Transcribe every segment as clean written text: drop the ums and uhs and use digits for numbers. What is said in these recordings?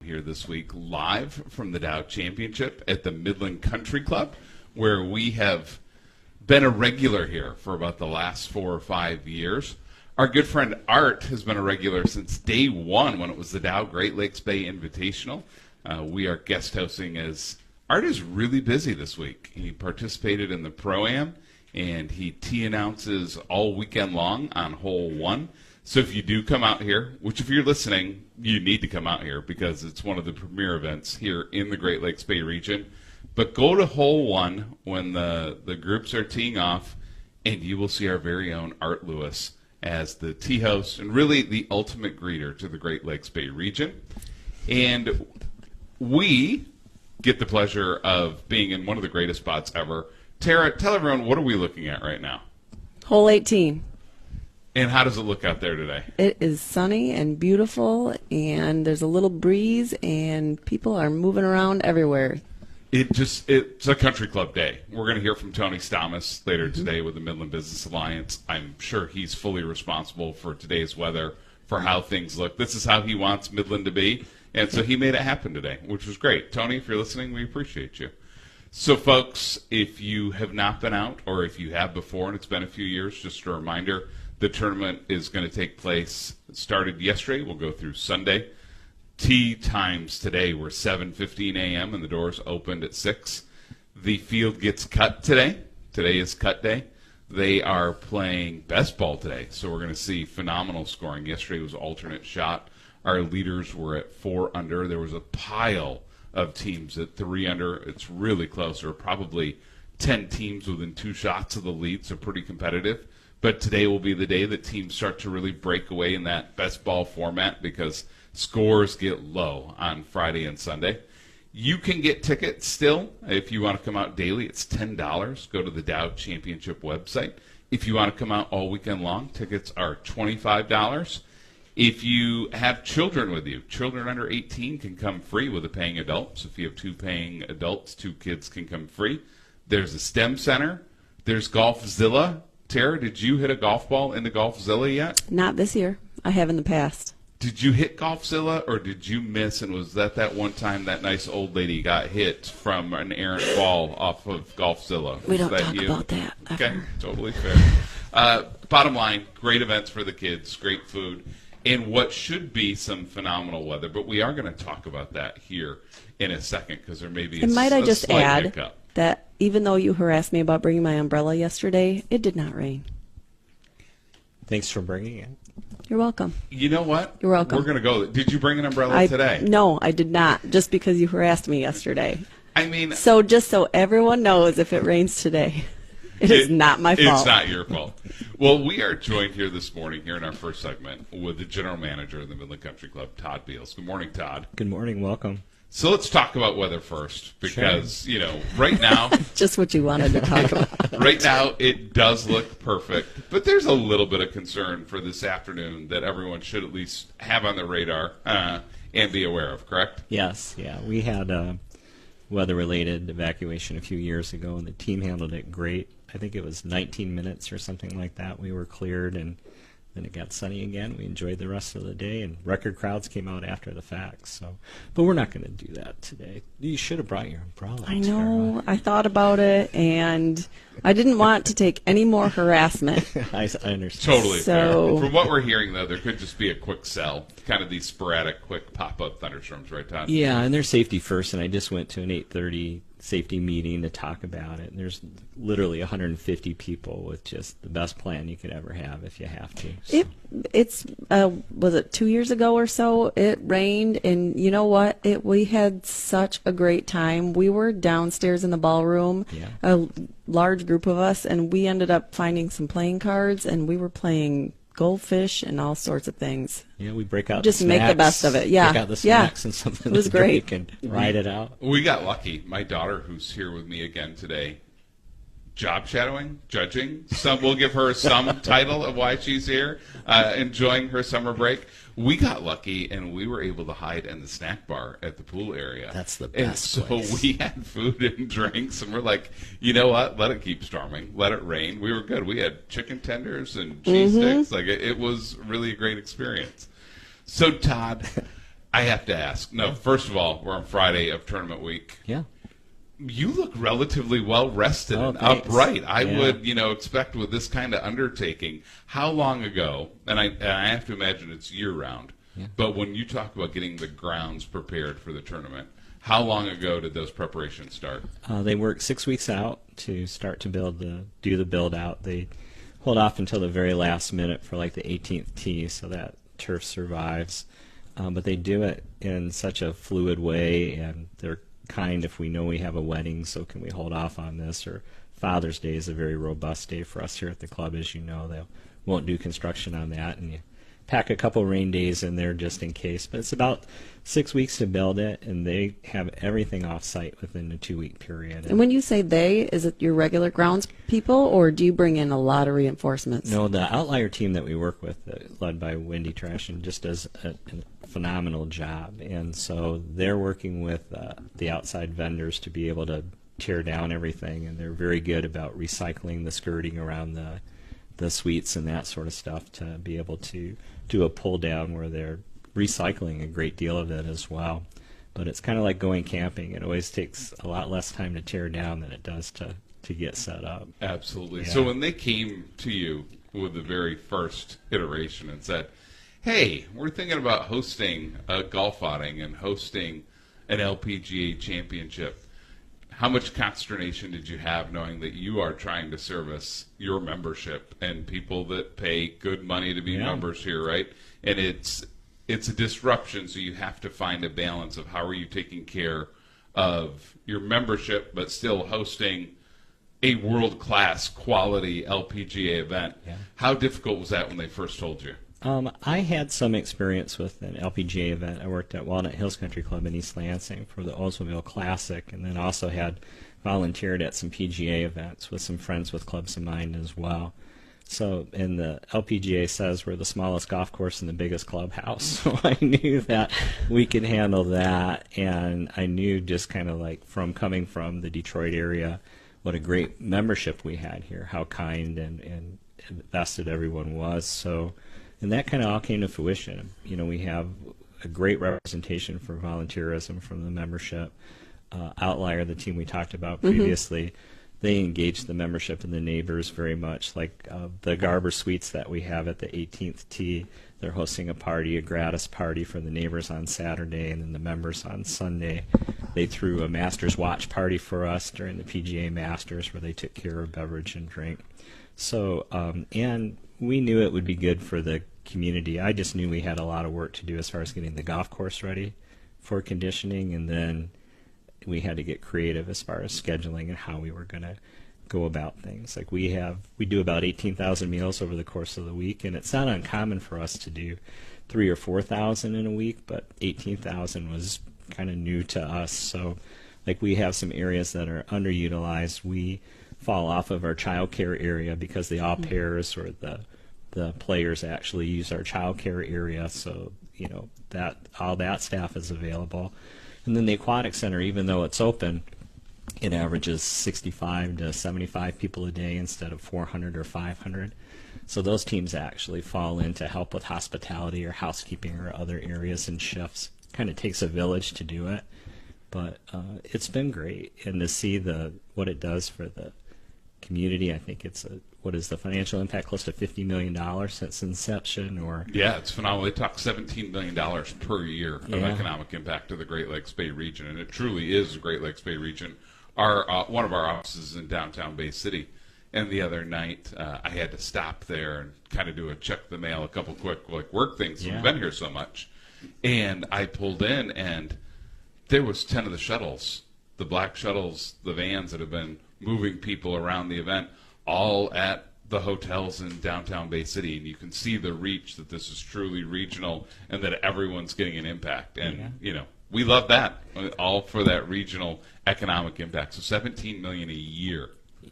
here this week live from the Dow Championship at the Midland Country Club, where we have been a regular here for about the last 4 or 5 years. Our good friend Art has been a regular since day one when it was the Dow Great Lakes Bay Invitational. We are guest hosting as Art is really busy this week. He participated in the Pro-Am, and he tee announces all weekend long on hole 1. So if you do come out here, which if you're listening, you need to come out here because it's one of the premier events here in the Great Lakes Bay region. But go to hole 1 when the groups are teeing off, and you will see our very own Art Lewis as the tee host and really the ultimate greeter to the Great Lakes Bay region. And we get the pleasure of being in one of the greatest spots ever. Tara, tell everyone, what are we looking at right now? Hole 18. And how does it look out there today? It is sunny and beautiful, and there's a little breeze, and people are moving around everywhere. It's a country club day. We're going to hear from Tony Stamas later today with the Midland Business Alliance. I'm sure he's fully responsible for today's weather, for how things look. This is how he wants Midland to be, and so he made it happen today, which was great. Tony, if you're listening, we appreciate you. So, folks, if you have not been out, or if you have before and it's been a few years, just a reminder, the tournament is going to take place. It started yesterday. We'll go through Sunday. Tee times today were 7:15 a.m. and the doors opened at 6. The field gets cut today. Today is cut day. They are playing best ball today, so we're going to see phenomenal scoring. Yesterday was alternate shot. Our leaders were at 4 under. There was a pile of teams at 3 under. It's really close. There are probably 10 teams within 2 shots of the lead, so pretty competitive. But today will be the day that teams start to really break away in that best ball format because scores get low on Friday and Sunday. You can get tickets still. If you want to come out daily, it's $10. Go to the Dow Championship website. If you want to come out all weekend long, tickets are $25. If you have children with you, children under 18 can come free with a paying adult. So if you have 2 paying adults, 2 kids can come free. There's a STEM center. There's Golfzilla. Tara, did you hit a golf ball into Golfzilla yet? Not this year. I have in the past. Did you hit Golfzilla, or did you miss, and was that one time that nice old lady got hit from an errant ball off of Golfzilla? We don't talk about that. Okay, totally fair. Bottom line, great events for the kids, great food, and what should be some phenomenal weather. But we are going to talk about that here in a second because there may be and might I just slight add hiccup. that even though you harassed me about bringing my umbrella yesterday, it did not rain. Thanks for bringing it. You're welcome. You know what? You're welcome. We're going to go. Did you bring an umbrella today? No, I did not, just because you harassed me yesterday. I mean, So just so everyone knows, if it rains today, it is not my fault. It's not your fault. Well, we are joined here this morning, here in our first segment, with the general manager of the Midland Country Club, Todd Beals. Good morning, Todd. Good morning. Welcome. So let's talk about weather first, because, right now, Just what you wanted to talk about. right now it does look perfect, but there's a little bit of concern for this afternoon that everyone should at least have on their radar and be aware of, correct? Yes. Yeah. We had a weather-related evacuation a few years ago, and the team handled it great. I think it was 19 minutes or something like that. We were cleared, and then it got sunny again. We enjoyed the rest of the day, and record crowds came out after the fact. So, but we're not going to do that today. You should have brought your umbrella. I know. I thought about it, and I didn't want to take any more harassment. I understand. Totally So- fair. From what we're hearing, though, there could just be a quick sell, kind of these sporadic, quick pop-up thunderstorms, right, Todd? Yeah, and they're safety first, and I just went to an 8:30 safety meeting to talk about it. And there's literally 150 people with just the best plan you could ever have if you have to. So. Was it 2 years ago or so? It rained, and you know what? We had such a great time. We were downstairs in the ballroom, Yeah. a large group of us, and we ended up finding some playing cards, and we were playing goldfish and all sorts of things. Yeah, we break out Just the make the snacks, best of it. Yeah. Break out the Yeah. snacks and something It was to great. drink and ride it out. We got lucky. My daughter, who's here with me again today, job shadowing, judging. We'll give her some title of why she's here, enjoying her summer break. We got lucky, and we were able to hide in the snack bar at the pool area. That's the And best so place. we had food and drinks, and we're like, you know what? Let it keep storming. Let it rain. We were good. We had chicken tenders and cheese sticks. Like it was really a great experience. So, Todd, I have to ask. No, first of all, we're on Friday of tournament week. Yeah. You look relatively well rested Oh, and thanks. upright. I Yeah. would, expect with this kind of undertaking. How long ago? And I have to imagine it's year round. Yeah. But when you talk about getting the grounds prepared for the tournament, how long ago did those preparations start? They work 6 weeks out to start to do the build out. They hold off until the very last minute for like the 18th tee, so that turf survives. But they do it in such a fluid way, and they're kind if we know we have a wedding, so can we hold off on this? Or Father's Day is a very robust day for us here at the club, as you know. They won't do construction on that, and you pack a couple rain days in there just in case. But it's about 6 weeks to build it, and they have everything off site within a 2-week period. And when you say they, is it your regular grounds people, or do you bring in a lot of reinforcements? No, the Outlier team that we work with, led by Wendy Trashin, just does a phenomenal job. And so they're working with the outside vendors to be able to tear down everything, and they're very good about recycling the skirting around the suites and that sort of stuff to be able to do a pull down where they're recycling a great deal of it as well. But it's kind of like going camping. It always takes a lot less time to tear down than it does to get set up. Absolutely. Yeah. So when they came to you with the very first iteration and said, hey, we're thinking about hosting a golf outing and hosting an LPGA championship, how much consternation did you have knowing that you are trying to service your membership and people that pay good money to be Yeah. members here, right? And it's a disruption, so you have to find a balance of how are you taking care of your membership but still hosting a world-class quality LPGA event. Yeah. How difficult was that when they first told you? I had some experience with an LPGA event. I worked at Walnut Hills Country Club in East Lansing for the Oldsmobile Classic, and then also had volunteered at some PGA events with some friends with Clubs of Mind as well. So, and the LPGA says we're the smallest golf course in the biggest clubhouse, so I knew that we could handle that, and I knew just kind of like from coming from the Detroit area, what a great membership we had here, how kind and invested everyone was. So, and that kind of all came to fruition. We have a great representation for volunteerism from the membership. Outlier, the team we talked about previously, they engage the membership and the neighbors very much. Like the Garber Suites that we have at the 18th tee, they're hosting a party, a gratis party for the neighbors on Saturday, and then the members on Sunday. They threw a Masters watch party for us during the PGA Masters where they took care of beverage and drink. So, and we knew it would be good for the community. I just knew we had a lot of work to do as far as getting the golf course ready for conditioning, and then we had to get creative as far as scheduling and how we were going to go about things. Like we do about 18,000 meals over the course of the week, and it's not uncommon for us to do 3,000 or 4,000 in a week, but 18,000 was kind of new to us. So like we have some areas that are underutilized. We fall off of our child care area because the au pairs or the players actually use our child care area, so that all that staff is available. And then the aquatic center, even though it's open, it averages 65 to 75 people a day instead of 400 or 500. So those teams actually fall in to help with hospitality or housekeeping or other areas and shifts. Kind of takes a village to do it, but it's been great. And to see what it does for the community, I think it's what is the financial impact? Close to $50 million since inception, or Yeah, it's phenomenal. They talk $17 million per year of Yeah. economic impact to the Great Lakes Bay region, and it truly is the Great Lakes Bay region. One of our offices is in downtown Bay City, and the other night I had to stop there and kind of do a check the mail, a couple quick work things. Yeah. We've been here so much, and I pulled in, and there was 10 of the shuttles, the black shuttles, the vans that have been moving people around the event, all at the hotels in downtown Bay City, and you can see the reach that this is truly regional and that everyone's getting an impact. And we love that, all for that regional economic impact. So $17 million a year.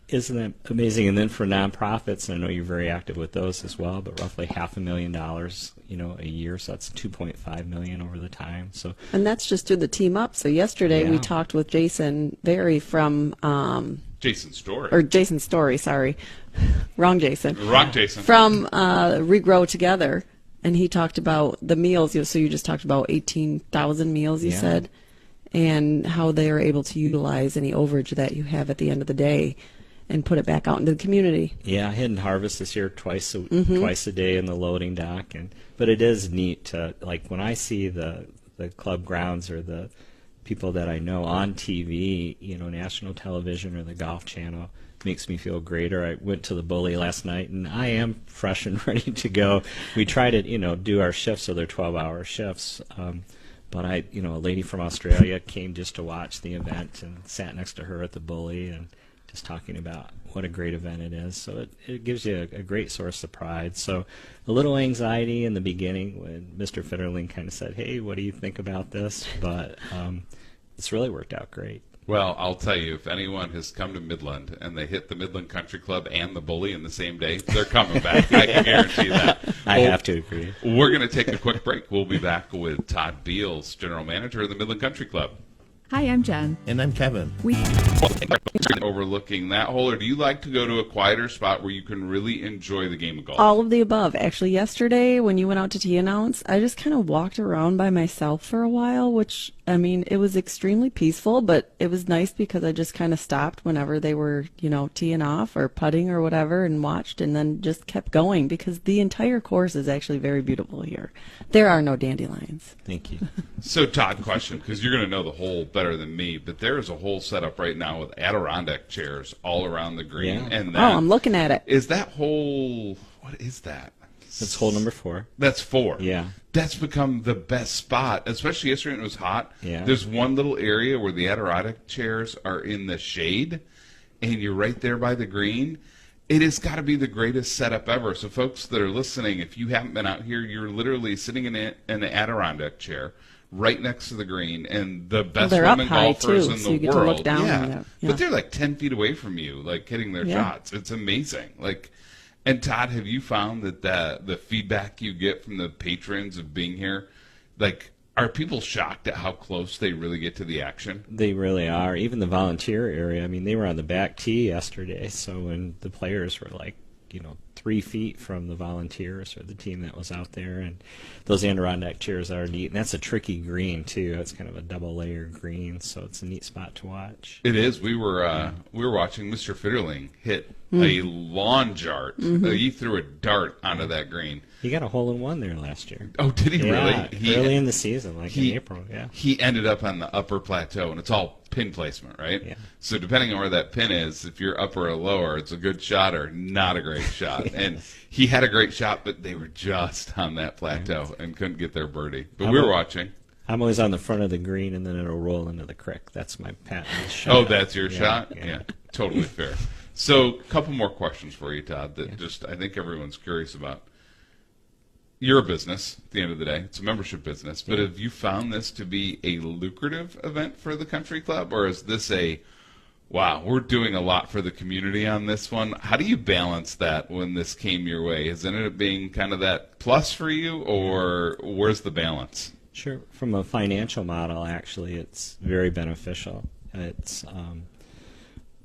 isn't that amazing? And then for nonprofits, and I know you're very active with those as well, but roughly $500,000, a year, so that's $2.5 million over the time. So And that's just through the team up. So yesterday we Yeah. talked with Jason Berry from, Jason Story. or Jason Story, sorry. Wrong Jason. Wrong Jason. From Regrow Together. and he talked about the meals. So you just talked about 18,000 meals, you Yeah. said, and how they are able to utilize any overage that you have at the end of the day and put it back out into the community. Yeah, Hidden Harvest is here twice a day in the loading dock, but it is neat to, like, when I see the club grounds or the people that I know on TV, national television or the Golf Channel, makes me feel greater. I went to the Bully last night, and I am fresh and ready to go. We try to, do our shifts, so they're 12-hour shifts. But a lady from Australia came just to watch the event and sat next to her at the Bully and just talking about what a great event it is. So it gives you a great source of pride. So a little anxiety in the beginning when Mr. Fitterling kind of said, hey, what do you think about this? But it's really worked out great. Well, I'll tell you, if anyone has come to Midland and they hit the Midland Country Club and the Bully in the same day, they're coming back. I can guarantee that. I have to agree. We're going to take a quick break. We'll be back with Todd Beals, General Manager of the Midland Country Club. Hi, I'm Jen. And I'm Kevin. Overlooking that hole, or do you like to go to a quieter spot where you can really enjoy the game of golf? All of the above. Actually, yesterday when you went out to tee announce, I just kind of walked around by myself for a while, which, it was extremely peaceful, but it was nice because I just kind of stopped whenever they were, teeing off or putting or whatever and watched and then just kept going because the entire course is actually very beautiful here. There are no dandelions. Thank you. So, Todd, question, because you're going to know the hole better than me, but there is a hole set up right now with Adirondack chairs all around the green. Yeah. And I'm looking at it. Is that hole, what is that? That's hole number 4. That's 4. Yeah. That's become the best spot, especially yesterday when it was hot. Yeah. There's one little area where the Adirondack chairs are in the shade, and you're right there by the green. It has got to be the greatest setup ever. So, folks that are listening, if you haven't been out here, you're literally sitting in an Adirondack chair right next to the green, and the best they're up women high, golfers too, in so the you get to world. look down yeah. and yeah. But they're like 10 feet away from you, like hitting their Yeah. shots. It's amazing. And Todd, have you found that the feedback you get from the patrons of being here, are people shocked at how close they really get to the action? They really are. Even the volunteer area, they were on the back tee yesterday, so when the players were 3 feet from the volunteers or the team that was out there, and those Adirondack chairs are neat, and that's a tricky green too. It's kind of a double layer green, so it's a neat spot to watch. It is. We were watching Mr. Fitterling hit a lawn dart. He threw a dart onto that green. He got a hole-in-one there last year. Oh, did he Yeah, really? early in the season, in April. Yeah. He ended up on the upper plateau, and it's all pin placement, right? Yeah. So depending on where that pin is, if you're upper or lower, it's a good shot or not a great shot. And he had a great shot, but they were just on that plateau and couldn't get their birdie. But we were watching. I'm always on the front of the green, and then it'll roll into the creek. That's my patent shot. Oh, that's your Yeah, shot? yeah. Yeah, totally fair. So a couple more questions for you, Todd, that I think everyone's curious about. You're a business at the end of the day. It's a membership business. But have you found this to be a lucrative event for the country club? Or is this wow, we're doing a lot for the community on this one? How do you balance that when this came your way? Is it ended up being kind of that plus for you, or where's the balance? Sure. From a financial model, actually, it's very beneficial. It's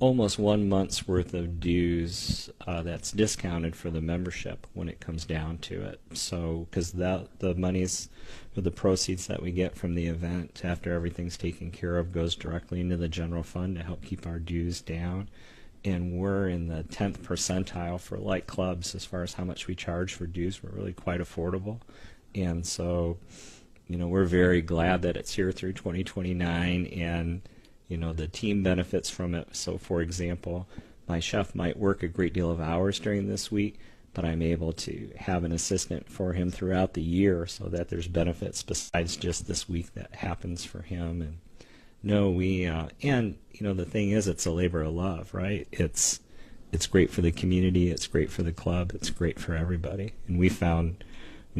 almost 1 month's worth of dues that's discounted for the membership when it comes down to it. So, because the monies or the proceeds that we get from the event after everything's taken care of goes directly into the general fund to help keep our dues down. And we're in the 10th percentile for light clubs as far as how much we charge for dues. We're really quite affordable. And so, we're very glad that it's here through 2029, and the team benefits from it. So, for example, my chef might work a great deal of hours during this week, but I'm able to have an assistant for him throughout the year so that there's benefits besides just this week that happens for him. And the thing is, it's a labor of love, right? It's great for the community, it's great for the club, it's great for everybody. And we found,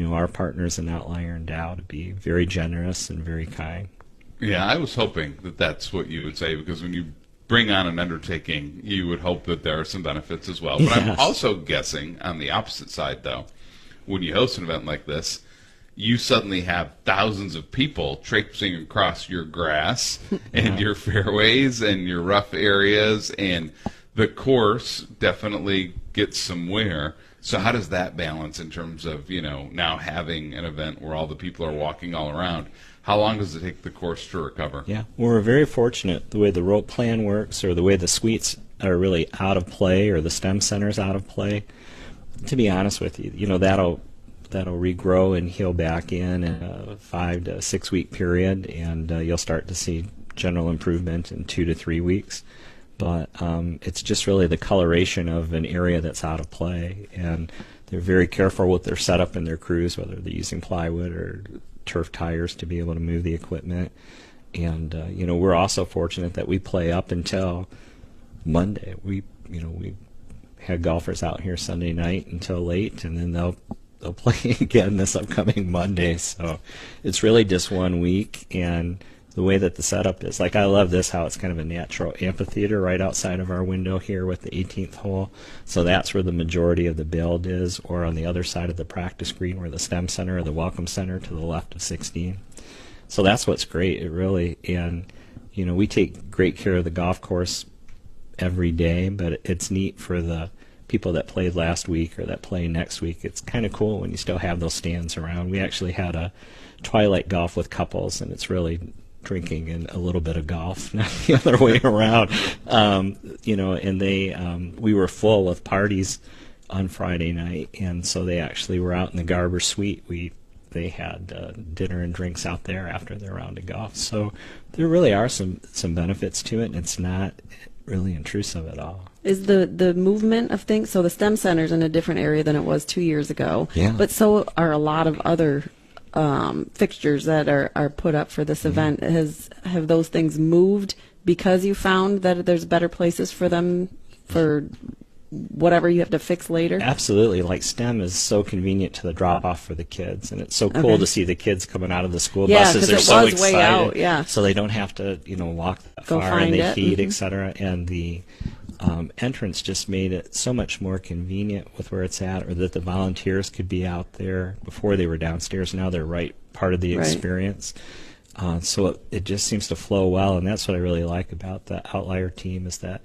our partners in Outlier and Dow to be very generous and very kind. Yeah, I was hoping that that's what you would say, because when you bring on an undertaking, you would hope that there are some benefits as well. But Yes. I'm also guessing on the opposite side, though, when you host an event like this, you suddenly have thousands of people traipsing across your grass and your fairways and your rough areas, and the course definitely gets some wear. So how does that balance in terms of, now having an event where all the people are walking all around? How long does it take the course to recover? Yeah, we're very fortunate the way the rope plan works, or the way the suites are really out of play, or the STEM center's out of play. To be honest with you, that'll regrow and heal back in a 5 to 6 week period, and you'll start to see general improvement in 2 to 3 weeks. But it's just really the coloration of an area that's out of play, and they're very careful with their setup and their crews, whether they're using plywood or turf tires to be able to move the equipment. And we're also fortunate that we play up until Monday. We had golfers out here Sunday night until late, and then they'll play again this upcoming Monday. So it's really just 1 week, and the way that the setup is, I love this, how it's kind of a natural amphitheater right outside of our window here with the 18th hole. So that's where the majority of the build is, or on the other side of the practice green where the STEM center or the welcome center to the left of 16. So that's what's great, it really, and we take great care of the golf course every day, but it's neat for the people that played last week or that play next week. It's kind of cool when you still have those stands around. We actually had a twilight golf with couples, and it's really drinking and a little bit of golf, not the other way around. And we were full with parties on Friday night, and so they actually were out in the Garber Suite. They had dinner and drinks out there after their round of golf. So there really are some benefits to it, and it's not really intrusive at all. Is the movement of things, so the STEM center's in a different area than it was 2 years ago, yeah, but so are a lot of other fixtures that are put up for this event. Have those things moved because you found that there's better places for them for whatever you have to fix later? Absolutely. Like STEM is so convenient to the drop off for the kids, and it's so cool to see the kids coming out of the school buses. They're so excited. Way out, yeah. So they don't have to walk that Go far in the find it. heat, etc. And the entrance just made it so much more convenient with where it's at, or that the volunteers could be out there before they were downstairs. Now they're right part of the experience. So it just seems to flow well, and that's what I really like about the Outlier team, is that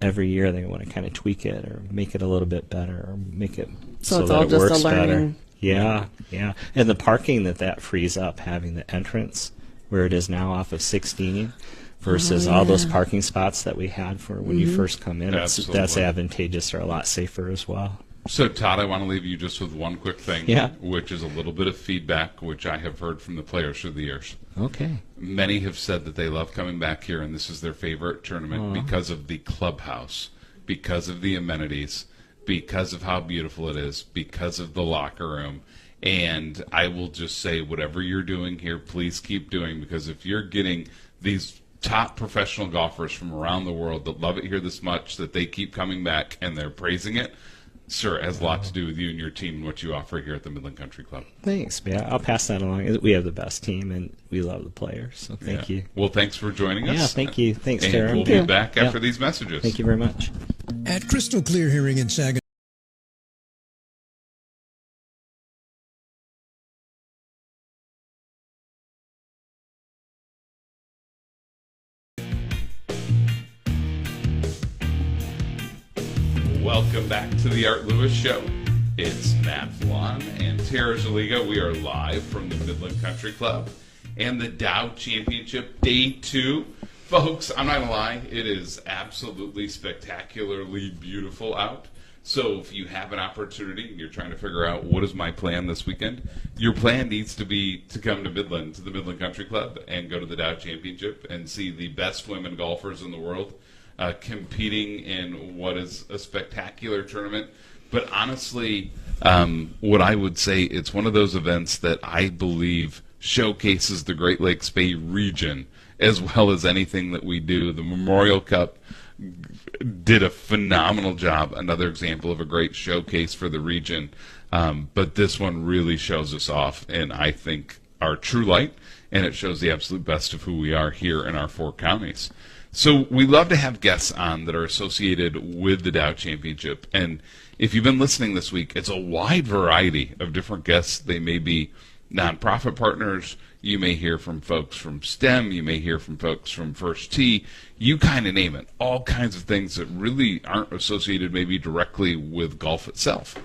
every year they want to kind of tweak it or make it a little bit better, or make it So it's that all it just works a learning. better. Yeah. And the parking that frees up, having the entrance where it is now off of 16 versus all those parking spots that we had for when you first come in, that's advantageous, or a lot safer as well. So, Todd, I want to leave you just with one quick thing, which is a little bit of feedback, which I have heard from the players through the years. Okay. Many have said that they love coming back here, and this is their favorite tournament because of the clubhouse, because of the amenities, because of how beautiful it is, because of the locker room. And I will just say, whatever you're doing here, please keep doing, because if you're getting these top professional golfers from around the world that love it here this much, that they keep coming back and they're praising it, sir, it has a lot to do with you and your team and what you offer here at the Midland Country Club. Thanks. Yeah, I'll pass that along. We have the best team, and we love the players, so thank you. Well, thanks for joining us. Yeah, thank you. Thanks, and Tara. we'll be back after these messages. Thank you very much. At Crystal Clear Hearing in Saginaw. Welcome back to the Art Lewis Show. It's Matt Vaughn and Tara Zaliga. We are live from the Midland Country Club and the Dow Championship Day 2. Folks, I'm not going to lie, it is absolutely spectacularly beautiful out. So if you have an opportunity and you're trying to figure out what is my plan this weekend, your plan needs to be to come to Midland, to the Midland Country Club, and go to the Dow Championship and see the best women golfers in the world competing in what is a spectacular tournament. But honestly, what I would say, it's one of those events that I believe showcases the Great Lakes Bay region as well as anything that we do. The Memorial Cup did a phenomenal job, another example of a great showcase for the region. But this one really shows us off, and I think our true light, and it shows the absolute best of who we are here in our 4 counties. So we love to have guests on that are associated with the Dow Championship. And if you've been listening this week, it's a wide variety of different guests. They may be nonprofit partners. You may hear from folks from STEM. You may hear from folks from First Tee. You kind of name it. All kinds of things that really aren't associated maybe directly with golf itself.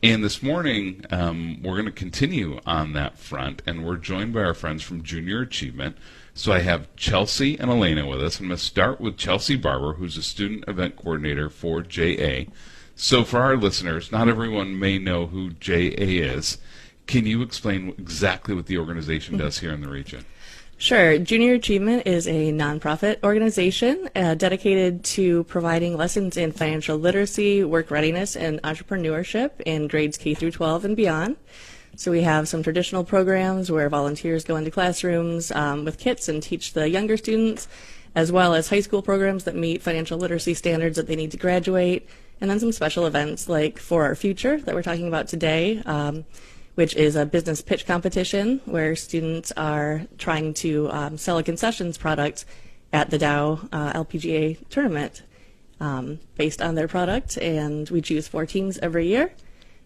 And this morning, we're going to continue on that front, and we're joined by our friends from Junior Achievement. So I have Chelsea and Elena with us. I'm going to start with Chelsea Barber, who's a student event coordinator for JA. So for our listeners, not everyone may know who JA is. Can you explain exactly what the organization does here in the region? Sure. Junior Achievement is a nonprofit organization dedicated to providing lessons in financial literacy, work readiness, and entrepreneurship in grades K through 12 and beyond. So we have some traditional programs where volunteers go into classrooms with kits and teach the younger students, as well as high school programs that meet financial literacy standards that they need to graduate, and then some special events like For Our Future that we're talking about today, which is a business pitch competition where students are trying to sell a concessions product at the Dow LPGA tournament based on their product, and we choose 4 teams every year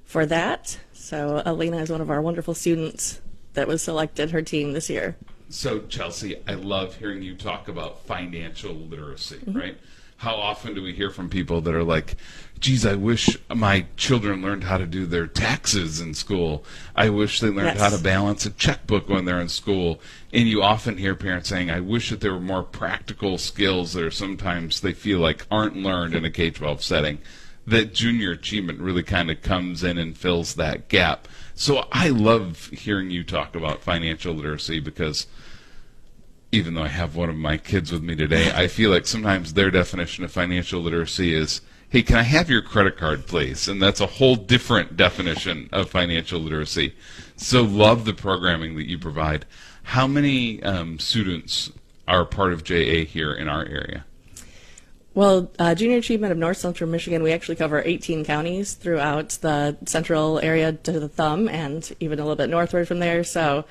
for that. So Elena is one of our wonderful students that was selected her team this year. So Chelsea, I love hearing you talk about financial literacy, right? How often do we hear from people that are like, geez, I wish my children learned how to do their taxes in school. I wish they learned how to balance a checkbook when they're in school. And you often hear parents saying, I wish that there were more practical skills that are sometimes they feel like aren't learned in a K-12 setting. That Junior Achievement really kind of comes in and fills that gap. So I love hearing you talk about financial literacy because even though I have one of my kids with me today, I feel like sometimes their definition of financial literacy is, hey, can I have your credit card, please? And that's a whole different definition of financial literacy. So love the programming that you provide. How many students are part of JA here in our area? Well, Junior Achievement of North Central Michigan, we actually cover 18 counties throughout the central area to the thumb and even a little bit northward from there. So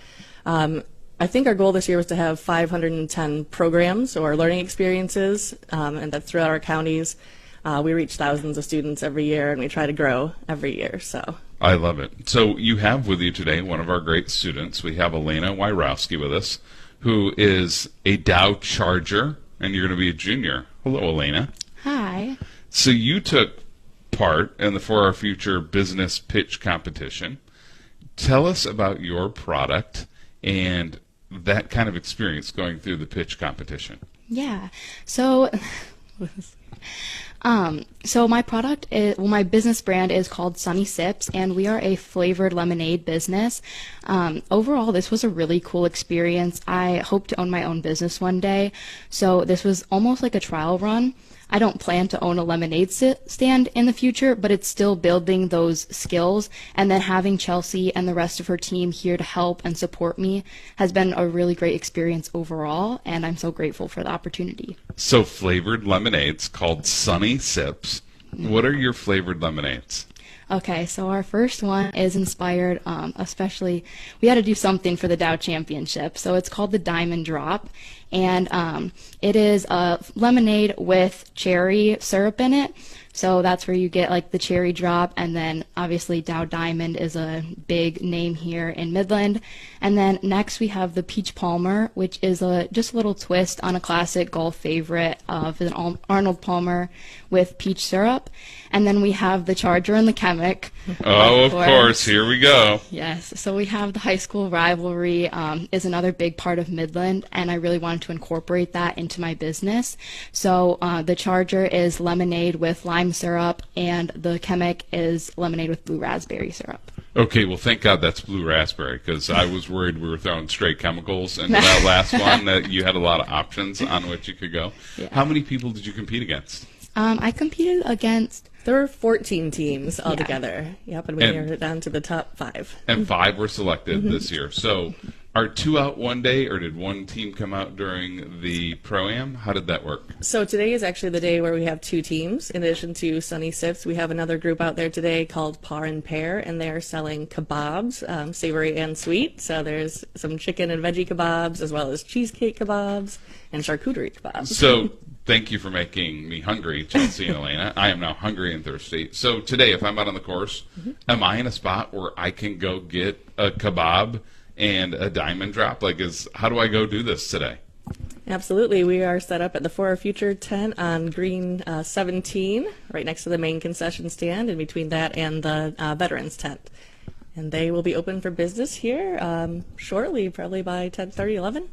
I think our goal this year was to have 510 programs or learning experiences, and that's throughout our counties. We reach thousands of students every year, and we try to grow every year. So I love it. So you have with you today one of our great students. We have Elena Wyrowski with us, who is a Dow Charger, and you're going to be a junior. Hello, Elena. Hi. So you took part in the For Our Future business pitch competition. Tell us about your product and that kind of experience going through the pitch competition. Yeah. So my product is, my business brand is called Sunny Sips, and we are a flavored lemonade business. Overall, this was a really cool experience. I hope to own my own business one day. So this was almost like a trial run. I don't plan to own a lemonade stand in the future, but it's still building those skills. And then having Chelsea and the rest of her team here to help and support me has been a really great experience overall, and I'm so grateful for the opportunity. So flavored lemonades called Sunny Sips. What are your flavored lemonades? Okay, so our first one is inspired, especially, we had to do something for the Dow Championship, so it's called the Diamond Drop, and it is a lemonade with cherry syrup in it, so that's where you get like the cherry drop, and then obviously Dow Diamond is a big name here in Midland, and then next we have the Peach Palmer, which is just a little twist on a classic golf favorite of an Arnold Palmer with peach syrup. And then we have the Charger and the Chemic. Oh, of course. Here we go. Yes. So we have the high school rivalry is another big part of Midland, and I really wanted to incorporate that into my business. So the Charger is lemonade with lime syrup, and the Chemic is lemonade with blue raspberry syrup. Okay, well, thank God that's blue raspberry, because I was worried we were throwing straight chemicals into that last one, that you had a lot of options on which you could go. Yeah. How many people did you compete against? I competed against... There were 14 teams altogether. Yep, and we narrowed it down to the top 5. And 5 were selected this year. So are 2 out one day, or did one team come out during the Pro-Am? How did that work? So today is actually the day where we have 2 teams. In addition to Sunny Sips, we have another group out there today called Par and Pair, and they are selling kebabs, savory and sweet. So there's some chicken and veggie kebabs, as well as cheesecake kebabs and charcuterie kebabs. So thank you for making me hungry, Chelsea and Elena. I am now hungry and thirsty. So today, if I'm out on the course, am I in a spot where I can go get a kebab and a diamond drop? How do I go do this today? Absolutely. We are set up at the For Our Future tent on Green 17, right next to the main concession stand, in between that and the Veterans tent. And they will be open for business here shortly, probably by 10:30, 11.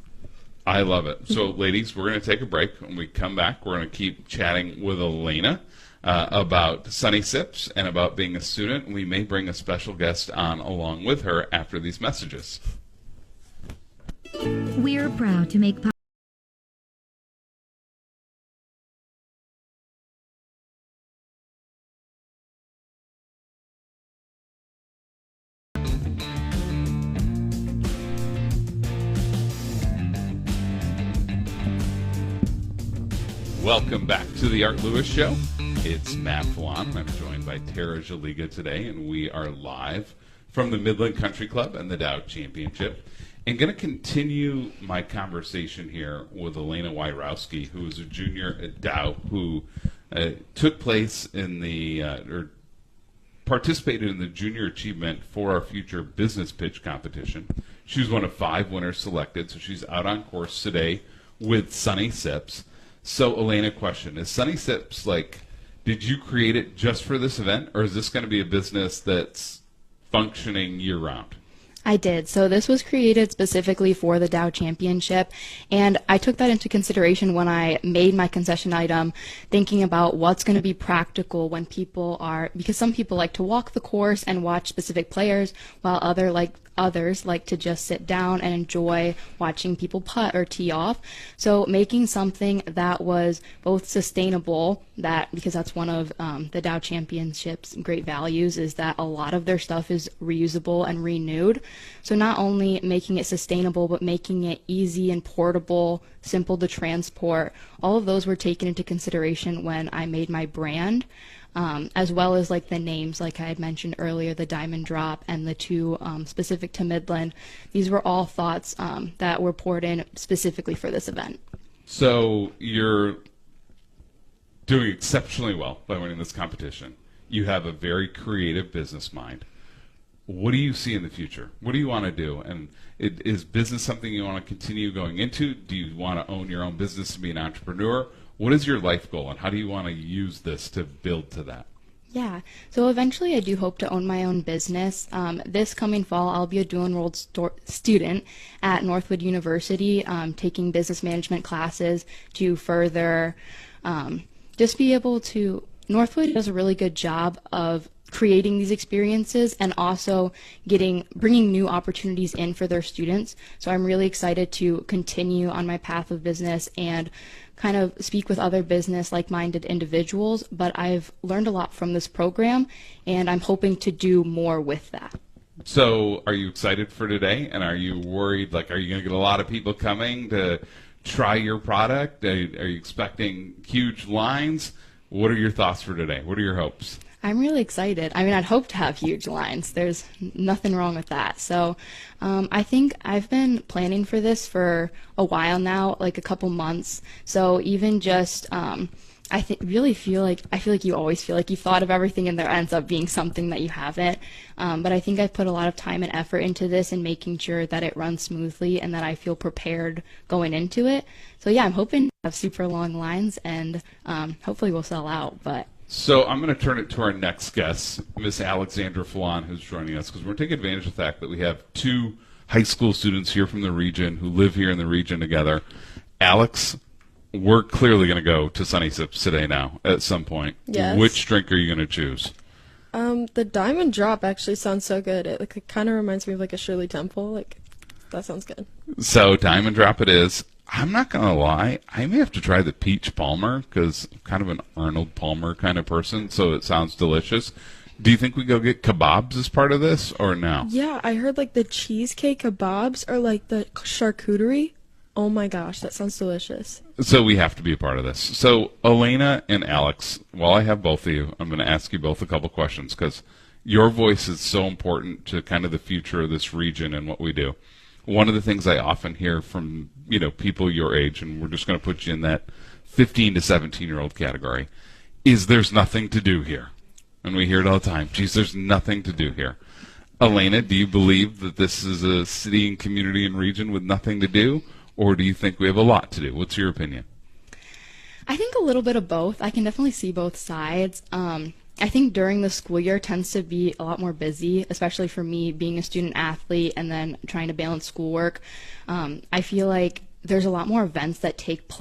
I love it. So, ladies, we're going to take a break. When we come back, we're going to keep chatting with Elena about Sunny Sips and about being a student. We may bring a special guest on along with her after these messages. We're proud to make Welcome back to the Art Lewis Show. It's Matt Fallon. I'm joined by Tara Jaliga today, and we are live from the Midland Country Club and the Dow Championship. And going to continue my conversation here with Elena Wyrowski, who is a junior at Dow, who took place in the or participated in the Junior Achievement For Our Future Business Pitch Competition. She was one of 5 winners selected, so she's out on course today with Sunny Sips. So, Elena, question. Is Sunny Sips, did you create it just for this event, or is this going to be a business that's functioning year-round? I did. So this was created specifically for the Dow Championship, and I took that into consideration when I made my concession item, thinking about what's going to be practical when people are, because some people like to walk the course and watch specific players, while others like to just sit down and enjoy watching people putt or tee off. So making something that was both sustainable, because that's one of the Dow Championship's great values, is that a lot of their stuff is reusable and renewed. So not only making it sustainable, but making it easy and portable, simple to transport. All of those were taken into consideration when I made my brand. As well as the names, like I had mentioned earlier, the Diamond Drop and the 2 specific to Midland. These were all thoughts that were poured in specifically for this event. So you're doing exceptionally well by winning this competition. You have a very creative business mind. What do you see in the future? What do you want to do? And is business something you want to continue going into? Do you want to own your own business and be an entrepreneur? What is your life goal, and how do you want to use this to build to that? Yeah, so eventually I do hope to own my own business. This coming fall, I'll be a dual enrolled student at Northwood University, taking business management classes to further just be able to. Northwood does a really good job of creating these experiences and also bringing new opportunities in for their students. So I'm really excited to continue on my path of business and kind of speak with other business like-minded individuals, but I've learned a lot from this program, and I'm hoping to do more with that. So are you excited for today, and are you worried, are you going to get a lot of people coming to try your product? Are you expecting huge lines? What are your thoughts for today? What are your hopes? I'm really excited. I mean, I'd hope to have huge lines. There's nothing wrong with that. So I think I've been planning for this for a while now, a couple months. So even just I feel like you always feel like you've thought of everything and there ends up being something that you haven't. But I think I've put a lot of time and effort into this and making sure that it runs smoothly and that I feel prepared going into it. So yeah, I'm hoping to have super long lines and hopefully we'll sell out. So I'm going to turn it to our next guest, Miss Alexandra Fallon, who's joining us, because we're taking advantage of the fact that we have 2 high school students here from the region who live here in the region together. Alex, we're clearly going to go to Sunny Sips today now at some point. Yes. Which drink are you going to choose? The Diamond Drop actually sounds so good. It kind of reminds me of a Shirley Temple. That sounds good. So Diamond Drop it is. I'm not going to lie. I may have to try the Peach Palmer because I'm kind of an Arnold Palmer kind of person, so it sounds delicious. Do you think we go get kebabs as part of this or no? Yeah, I heard the cheesecake kebabs or the charcuterie. Oh my gosh, that sounds delicious. So we have to be a part of this. So Elena and Alex, while I have both of you, I'm going to ask you both a couple questions because your voice is so important to kind of the future of this region and what we do. One of the things I often hear from people your age, and we're just going to put you in that 15 to 17-year-old category, is there's nothing to do here. And we hear it all the time. Geez, there's nothing to do here. Elena, do you believe that this is a city and community and region with nothing to do? or do you think we have a lot to do? What's your opinion? I think a little bit of both. I can definitely see both sides. I think during the school year tends to be a lot more busy, especially for me being a student athlete and then trying to balance schoolwork. I feel like there's a lot more events that take place